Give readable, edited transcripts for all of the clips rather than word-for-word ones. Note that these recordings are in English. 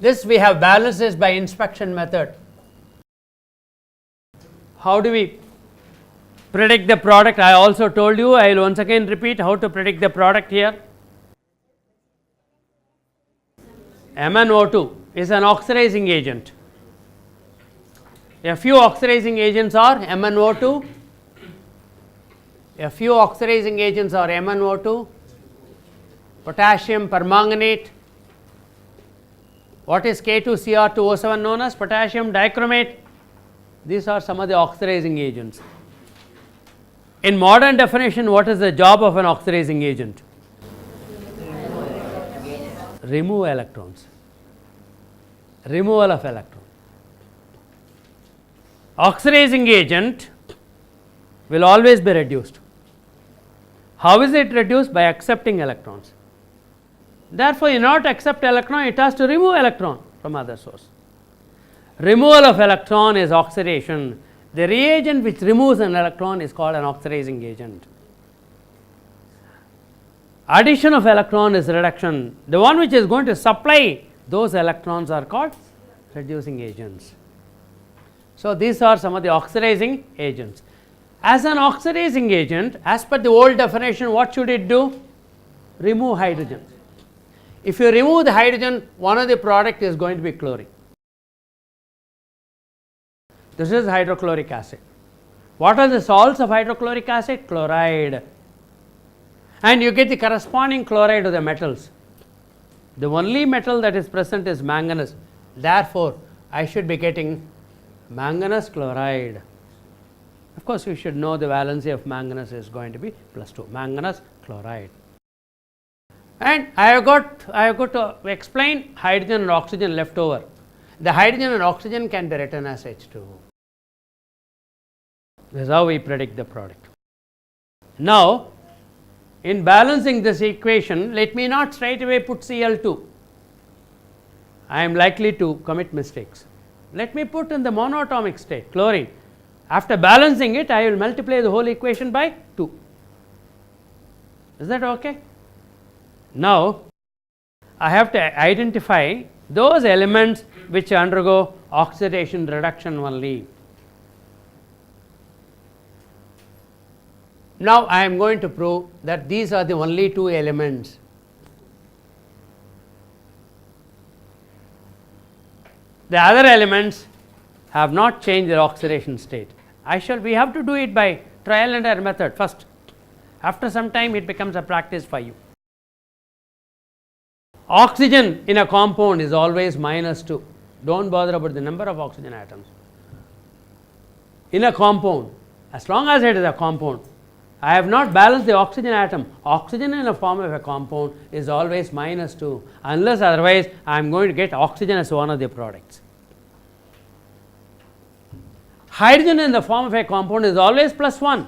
This we have balanced this by inspection method. How do we predict the product? I also told you, I will once again repeat how to predict the product here. MnO2 is an oxidizing agent. A few oxidizing agents are MnO2. A few oxidizing agents are MnO2, potassium permanganate. What is K2Cr2O7 known as? Potassium dichromate. These are some of the oxidizing agents. In modern definition, what is the job of an oxidizing agent? Remove electrons. Removal of electrons. Oxidizing agent will always be reduced. How is it reduced? By accepting electrons. Therefore, in order to accept electron, it has to remove electron from other source. Removal of electron is oxidation. The reagent which removes an electron is called an oxidizing agent. Addition of electron is reduction. The one which is going to supply those electrons are called reducing agents. So, these are some of the oxidizing agents. As an oxidizing agent, as per the old definition, what should it do? Remove hydrogen. If you remove the hydrogen, one of the product is going to be chlorine. This is hydrochloric acid. What are the salts of hydrochloric acid? Chloride. And you get the corresponding chloride of the metals. The only metal that is present is manganese. Therefore, I should be getting manganese chloride. Of course, you should know the valency of manganese is going to be +2, manganese chloride. And I have got to explain hydrogen and oxygen left over. The hydrogen and oxygen can be written as H2. This is how we predict the product. Now, in balancing this equation, let me not straight away put Cl2. I am likely to commit mistakes. Let me put in the monatomic state, chlorine. After balancing it, I will multiply the whole equation by 2. Is that okay? Now, I have to identify those elements which undergo oxidation reduction only. Now, I am going to prove that these are the only two elements. The other elements have not changed their oxidation state. We have to do it by trial and error method first. After some time, it becomes a practice for you. Oxygen in a compound is always -2. Don't bother about the number of oxygen atoms. In a compound, as long as it is a compound, I have not balanced the oxygen atom. Oxygen in the form of a compound is always -2, unless otherwise I am going to get oxygen as one of the products. Hydrogen in the form of a compound is always +1.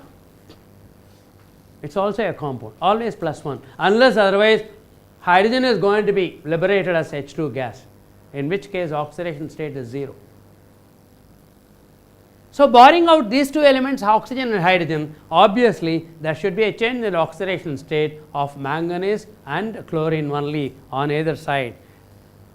It is also a compound, always +1, unless otherwise hydrogen is going to be liberated as H2 gas, in which case oxidation state is 0. So, barring out these two elements, oxygen and hydrogen, obviously there should be a change in the oxidation state of manganese and chlorine only on either side.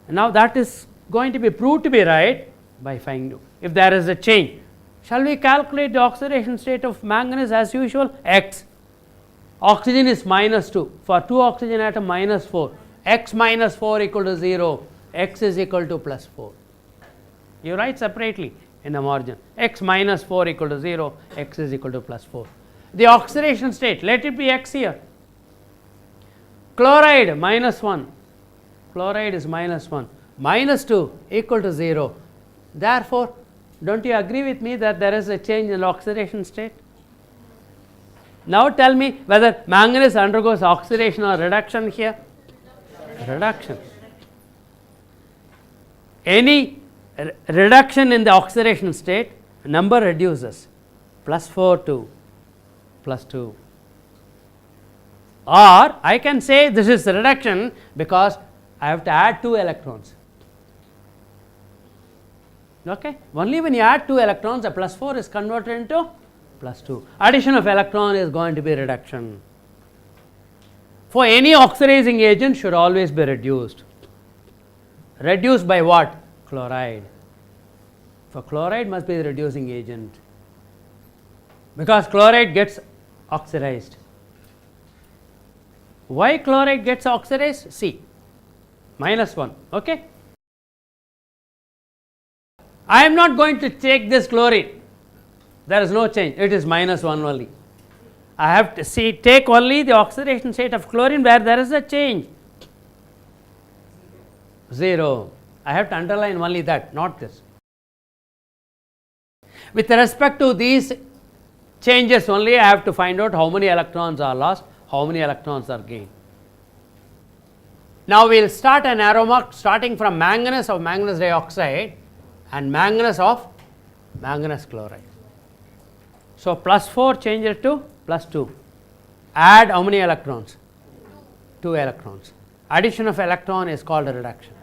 Now, that is going to be proved to be right by finding if there is a change. Shall we calculate the oxidation state of manganese as usual? X. Oxygen is -2. For 2 oxygen atom, -4. X -4 equal to 0. X is equal to +4. You write separately in the margin. X -4 equal to 0. X is equal to +4. The oxidation state, let it be X here. Chloride -1. Chloride is -1. -2 equal to 0. Therefore, don't you agree with me that there is a change in the oxidation state? Now tell me whether manganese undergoes oxidation or reduction here? Reduction. Any reduction in the oxidation state, number reduces, +4 to +2. Or I can say this is reduction because I have to add 2 electrons. Okay? Only when you add 2 electrons, the +4 is converted into +2. Addition of electron is going to be reduction. For any oxidizing agent should always be reduced. reduced by what? Chloride. For chloride must be the reducing agent, because chloride gets oxidized. Why chloride gets oxidized? See, -1. Okay. I am not going to take this chlorine. There is no change. It is -1 only. I have to see, take only the oxidation state of chlorine where there is a change. 0. I have to underline only that, not this. With respect to these changes only, I have to find out how many electrons are lost, how many electrons are gained. Now, we will start an arrow mark starting from manganese of manganese dioxide and manganese of manganese chloride. So, +4 change it to +2. Add how many electrons? 2 electrons. Addition of electron is called a reduction.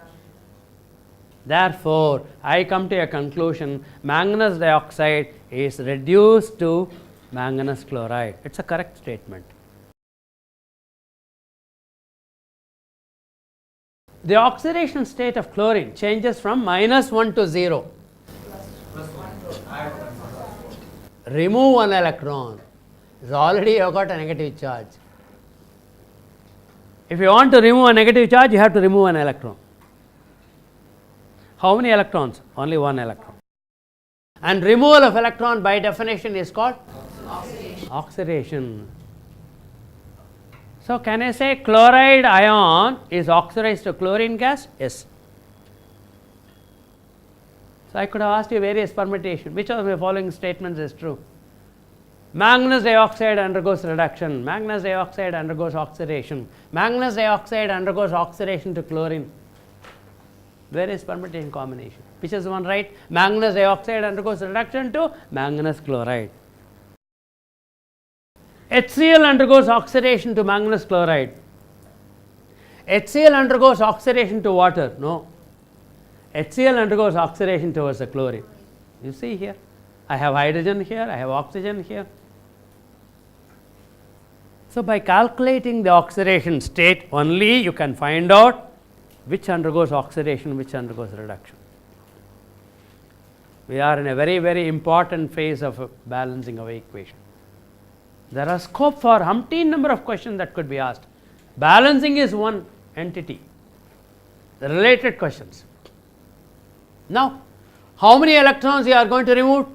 Therefore, I come to a conclusion, manganese dioxide is reduced to manganese chloride. It is a correct statement. The oxidation state of chlorine changes from -1 to 0. Remove 1 electron. It's already you have got a negative charge. If you want to remove a negative charge, you have to remove an electron. How many electrons? Only 1 electron. And removal of electron by definition is called oxidation. So, can I say chloride ion is oxidized to chlorine gas? Yes. So, I could have asked you various permutation. Which of the following statements is true? Manganese dioxide undergoes reduction, manganese dioxide undergoes oxidation, manganese dioxide undergoes oxidation to chlorine. Various permutation combination. Which is the one right? Manganese dioxide undergoes reduction to manganese chloride. HCl undergoes oxidation to manganese chloride. HCl undergoes oxidation to water. No. HCl undergoes oxidation towards the chlorine. You see here, I have hydrogen here, I have oxygen here. So, by calculating the oxidation state only, you can find out which undergoes oxidation, which undergoes reduction. We are in a very, very important phase of balancing our equation. There are scope for umpteen number of questions that could be asked. Balancing is one entity. The related questions. Now, how many electrons you are going to remove?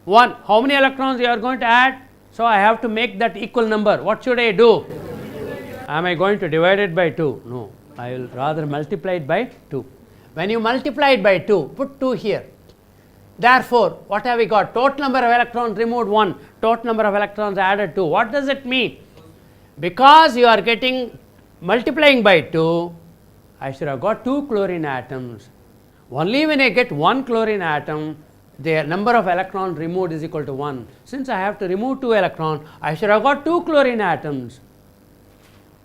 1. How many electrons you are going to add? So, I have to make that equal number. What should I do? Am I going to divide it by 2? No. I will rather multiply it by 2. When you multiply it by 2, put 2 here. Therefore, what have we got? Total number of electrons removed 1, total number of electrons added 2. What does it mean? Because you are getting multiplying by 2, I should have got 2 chlorine atoms. Only when I get 1 chlorine atom, the number of electrons removed is equal to 1. Since I have to remove 2 electrons, I should have got 2 chlorine atoms.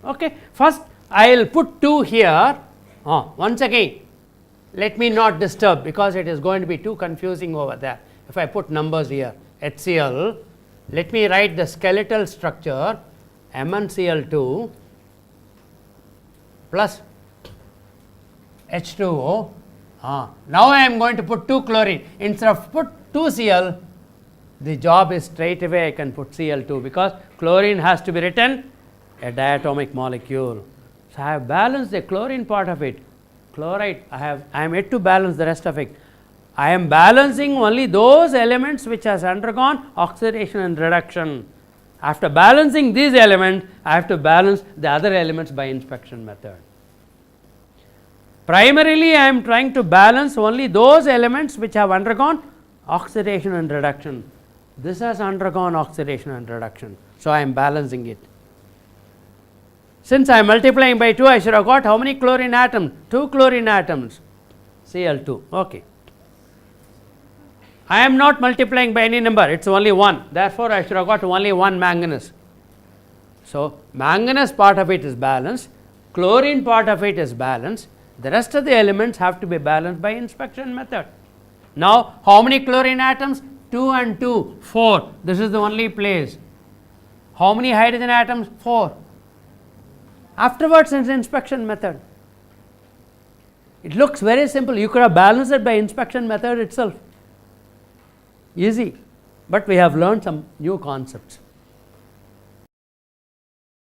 Okay. First, I will put 2 here. Once again, let me not disturb, because it is going to be too confusing over there. If I put numbers here, HCl, let me write the skeletal structure, MnCl2 plus H2O. Now, I am going to put 2 chlorine. Instead of put 2 Cl, the job is straight away I can put Cl2, because chlorine has to be written a diatomic molecule. So, I have balanced the chlorine part of it. Chloride, I am yet to balance the rest of it. I am balancing only those elements which has undergone oxidation and reduction. After balancing these elements, I have to balance the other elements by inspection method. Primarily, I am trying to balance only those elements which have undergone oxidation and reduction. This has undergone oxidation and reduction. So, I am balancing it. Since I am multiplying by 2, I should have got how many chlorine atoms? 2 chlorine atoms, Cl2. Okay. I am not multiplying by any number, it is only 1. Therefore, I should have got only 1 manganese. So, manganese part of it is balanced, chlorine part of it is balanced. The rest of the elements have to be balanced by inspection method. Now, how many chlorine atoms? 2 and 2, 4. This is the only place. How many hydrogen atoms? 4. Afterwards, it is inspection method. It looks very simple, you could have balanced it by inspection method itself, easy, but we have learned some new concepts.